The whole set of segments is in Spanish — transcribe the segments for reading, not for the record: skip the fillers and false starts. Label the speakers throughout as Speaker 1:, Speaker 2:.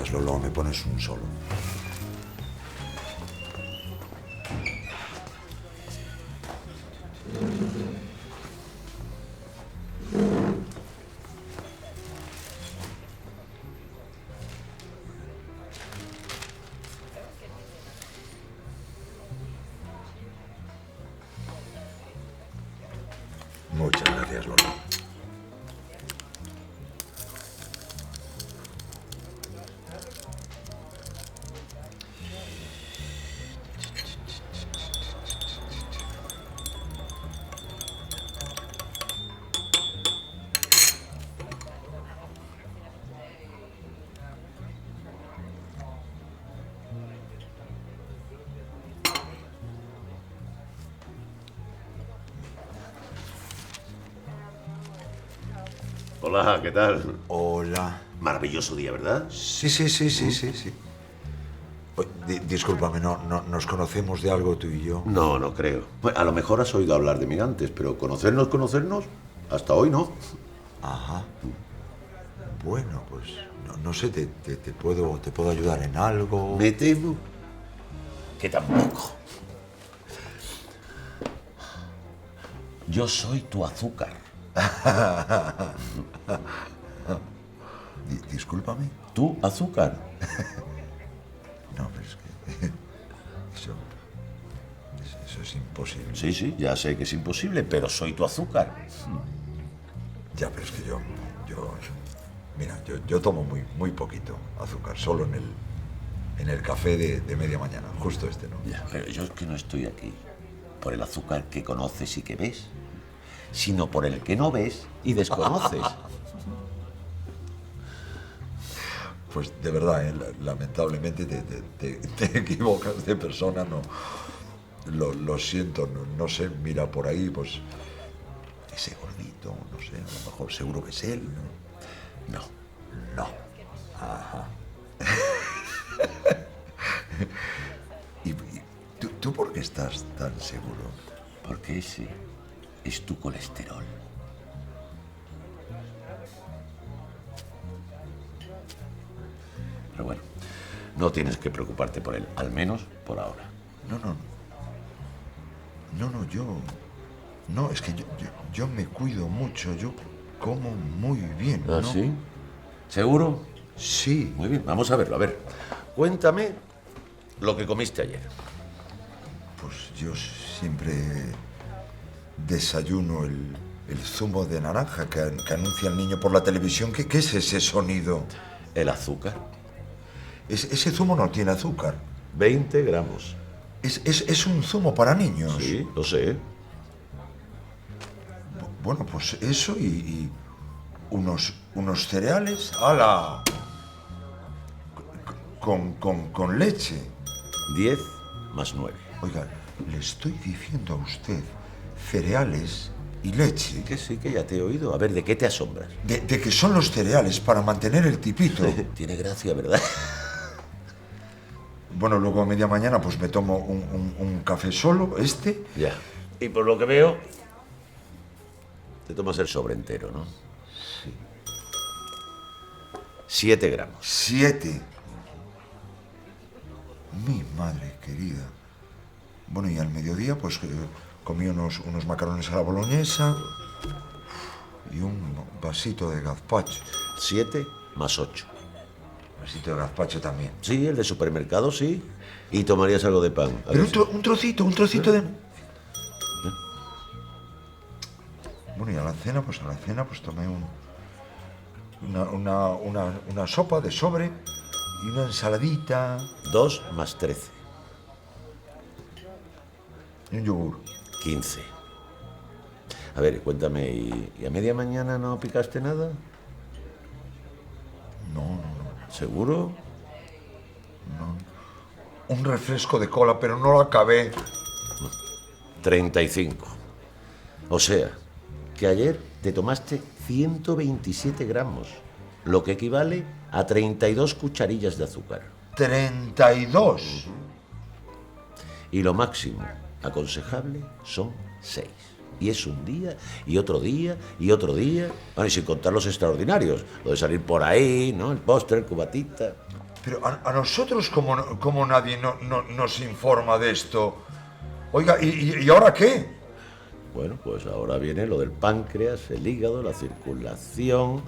Speaker 1: gracias, Lolo. Me pones un solo. Muchas gracias, Lolo.
Speaker 2: Hola, ¿qué tal?
Speaker 1: Hola.
Speaker 2: Maravilloso día, ¿verdad?
Speaker 1: Sí. Oye, discúlpame, no, ¿nos conocemos de algo tú y yo?
Speaker 2: No, no creo. Bueno, a lo mejor has oído hablar de mí antes, pero conocernos, hasta hoy no.
Speaker 1: Ajá. Bueno, pues no sé, te puedo ayudar en algo.
Speaker 2: Me temo que tampoco. Yo soy tu azúcar.
Speaker 1: Discúlpame.
Speaker 2: ¿Tu azúcar?
Speaker 1: No, pero es que eso es imposible.
Speaker 2: Sí, ya sé que es imposible, pero soy tu azúcar.
Speaker 1: Ya, pero es que mira, yo tomo muy poquito azúcar, solo en el café de media mañana, justo este, ¿no?
Speaker 2: Ya, pero yo es que no estoy aquí por el azúcar que conoces y que ves, sino por el que no ves y desconoces.
Speaker 1: Pues de verdad, lamentablemente te equivocas de persona, no. Lo siento, no sé, mira por ahí, pues ese gordito, no sé, a lo mejor seguro que es él, ¿no? No. Ajá. ¿Y tú por qué estás tan seguro?
Speaker 2: Porque ese es tu colesterol. Pero bueno, no tienes que preocuparte por él, al menos por ahora.
Speaker 1: No, es que yo me cuido mucho, yo como muy bien, ¿no?
Speaker 2: ¿Ah, sí? ¿Seguro?
Speaker 1: Sí.
Speaker 2: Muy bien, vamos a verlo. A ver, cuéntame lo que comiste ayer.
Speaker 1: Pues yo siempre desayuno el zumo de naranja que anuncia el niño por la televisión. ¿Qué es ese sonido?
Speaker 2: El azúcar.
Speaker 1: Ese zumo no tiene azúcar.
Speaker 2: 20 gramos.
Speaker 1: Es un zumo para niños.
Speaker 2: Sí, lo sé.
Speaker 1: Bueno, pues eso y unos cereales. ¡Hala! Con leche.
Speaker 2: 10 más 9.
Speaker 1: Oiga, le estoy diciendo a usted cereales y leche.
Speaker 2: Sí, que ya te he oído. A ver, ¿de qué te asombras?
Speaker 1: De que son los cereales para mantener el tipito.
Speaker 2: Tiene gracia, ¿verdad?
Speaker 1: Bueno, luego a media mañana pues me tomo un café solo, este.
Speaker 2: Ya. Y por lo que veo, te tomas el sobre entero, ¿no?
Speaker 1: Sí.
Speaker 2: 7 gramos.
Speaker 1: 7. Mi madre querida. Bueno, y al mediodía pues comí unos macarrones a la boloñesa y un vasito de gazpacho.
Speaker 2: 7 más 8.
Speaker 1: Vasito de gazpacho también.
Speaker 2: Sí, el de supermercado, sí. Y tomarías algo de pan.
Speaker 1: Pero un trocito de... Bueno, y a la cena pues tomé una sopa de sobre y una ensaladita.
Speaker 2: 2 más 13.
Speaker 1: Y un yogur.
Speaker 2: 15. A ver, cuéntame, ¿y a media mañana no picaste nada?
Speaker 1: No.
Speaker 2: ¿Seguro?
Speaker 1: Un refresco de cola, pero no lo acabé.
Speaker 2: 35. O sea, que ayer te tomaste 127 gramos, lo que equivale a 32 cucharillas de azúcar.
Speaker 1: 32.
Speaker 2: Y lo máximo aconsejable son 6. Y es un día, y otro día, y otro día. Bueno, y sin contar los extraordinarios. Lo de salir por ahí, ¿no? El postre, el cubatita.
Speaker 1: Pero a nosotros, como nadie nos informa de esto. Oiga, ¿y ahora qué?
Speaker 2: Bueno, pues ahora viene lo del páncreas, el hígado, la circulación,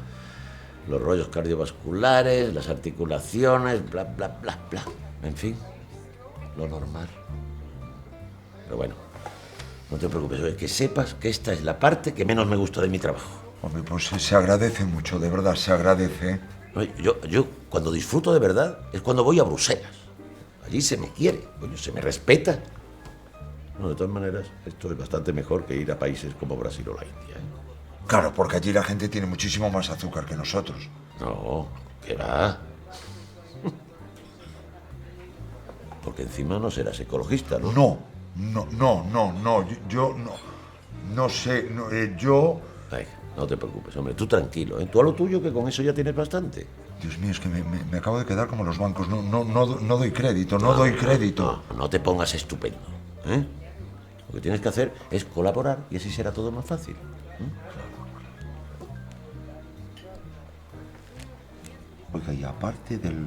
Speaker 2: los rollos cardiovasculares, las articulaciones, bla, bla, bla, bla. En fin, lo normal. Pero bueno, no te preocupes, oye, que sepas que esta es la parte que menos me gusta de mi trabajo.
Speaker 1: Hombre, pues se agradece mucho, de verdad, se agradece.
Speaker 2: Oye, yo cuando disfruto de verdad es cuando voy a Bruselas. Allí se me quiere, coño, se me respeta. No, de todas maneras, esto es bastante mejor que ir a países como Brasil o la India, ¿eh?
Speaker 1: Claro, porque allí la gente tiene muchísimo más azúcar que nosotros.
Speaker 2: No, ¿qué va? Porque encima no serás ecologista, ¿no?
Speaker 1: No. Yo no sé, yo...
Speaker 2: Venga, no te preocupes, hombre, tú tranquilo, ¿eh? Tú a lo tuyo, que con eso ya tienes bastante.
Speaker 1: Dios mío, es que me acabo de quedar como los bancos. No doy crédito, no doy crédito.
Speaker 2: No te pongas estupendo, ¿eh? Lo que tienes que hacer es colaborar y así será todo más fácil.
Speaker 1: Oiga, y aparte del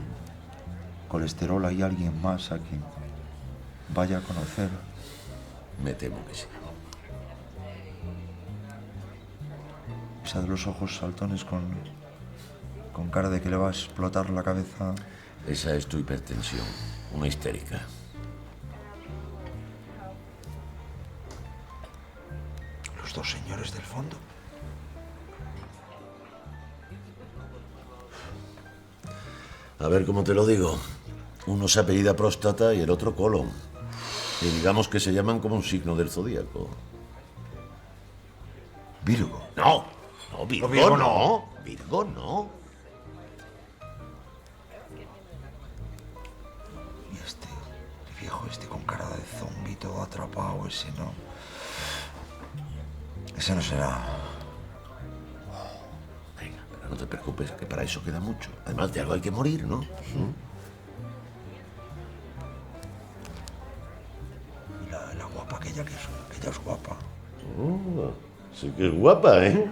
Speaker 1: colesterol, ¿hay alguien más a quien vaya a conocer?
Speaker 2: Me temo que sí.
Speaker 1: Esa de los ojos saltones con cara de que le va a explotar la cabeza.
Speaker 2: Esa es tu hipertensión, una histérica.
Speaker 1: Los dos señores del fondo.
Speaker 2: A ver cómo te lo digo. Uno se apellida próstata y el otro colon. Y digamos que se llaman como un signo del zodíaco.
Speaker 1: Virgo.
Speaker 2: No, Virgo,
Speaker 1: Virgo
Speaker 2: no. Virgo no.
Speaker 1: Y el viejo con cara de zombi todo atrapado, ese no. Ese no será.
Speaker 2: Venga, pero no te preocupes, que para eso queda mucho. Además de algo hay que morir, ¿no?
Speaker 1: Y la guapa aquella, que ella es guapa.
Speaker 2: Sí que es guapa, ¿eh?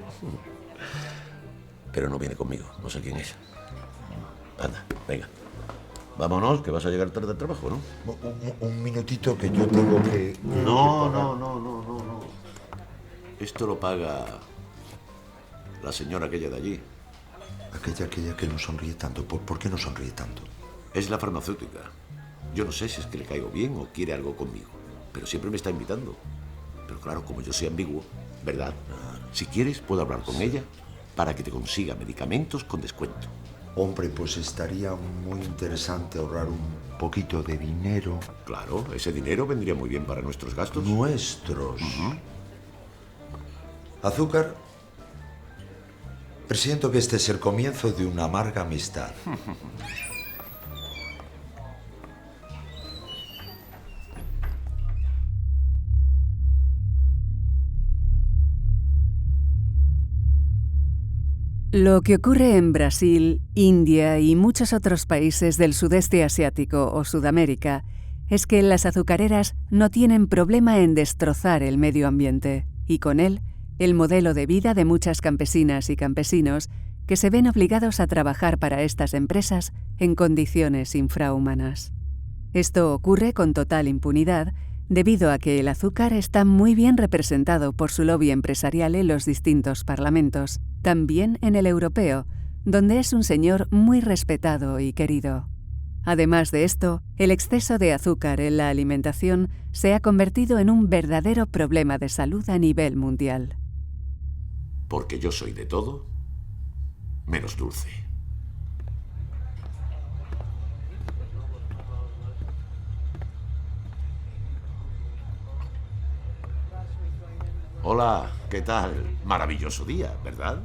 Speaker 2: Pero no viene conmigo, no sé quién es. Anda, venga. Vámonos, que vas a llegar tarde al trabajo, ¿no?
Speaker 1: Un minutito que yo tengo que...
Speaker 2: No. Esto lo paga la señora aquella de allí.
Speaker 1: Aquella que no sonríe tanto. ¿Por qué no sonríe tanto?
Speaker 2: Es la farmacéutica. Yo no sé si es que le caigo bien o quiere algo conmigo, pero siempre me está invitando. Pero claro, como yo soy ambiguo, ¿verdad? Si quieres, puedo hablar con ella para que te consiga medicamentos con descuento.
Speaker 1: Hombre, pues estaría muy interesante ahorrar un poquito de dinero.
Speaker 2: Claro, ese dinero vendría muy bien para nuestros gastos.
Speaker 1: Nuestros. Azúcar, presiento que este es el comienzo de una amarga amistad.
Speaker 3: Lo que ocurre en Brasil, India y muchos otros países del sudeste asiático o Sudamérica es que las azucareras no tienen problema en destrozar el medio ambiente y con él el modelo de vida de muchas campesinas y campesinos que se ven obligados a trabajar para estas empresas en condiciones infrahumanas. Esto ocurre con total impunidad debido a que el azúcar está muy bien representado por su lobby empresarial en los distintos parlamentos, también en el europeo, donde es un señor muy respetado y querido. Además de esto, el exceso de azúcar en la alimentación se ha convertido en un verdadero problema de salud a nivel mundial.
Speaker 2: Porque yo soy de todo menos dulce. Hola, ¿qué tal? Maravilloso día, ¿verdad?